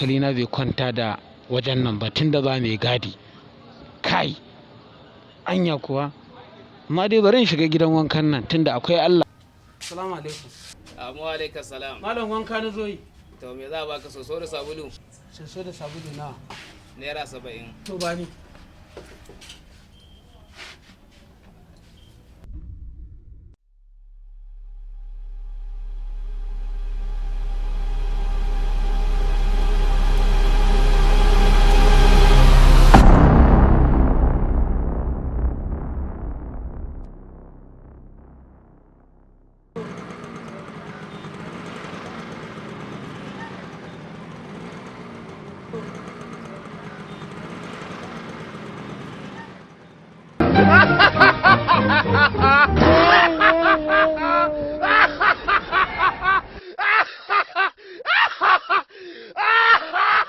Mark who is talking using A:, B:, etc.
A: hankali na bai kwanta da wajen nan ba tunda ba mai gadi. Kai anya kuwa, amma dai bari in shiga gidan wankan nan tunda akwai Allah. Assalamu alaikum.
B: Wa alaikum salam.
A: Malam wanka na zo yi.
B: To me za a baka, soso da sabulu?
A: Soso da sabulu na
B: Naira 70.
A: to ba ni.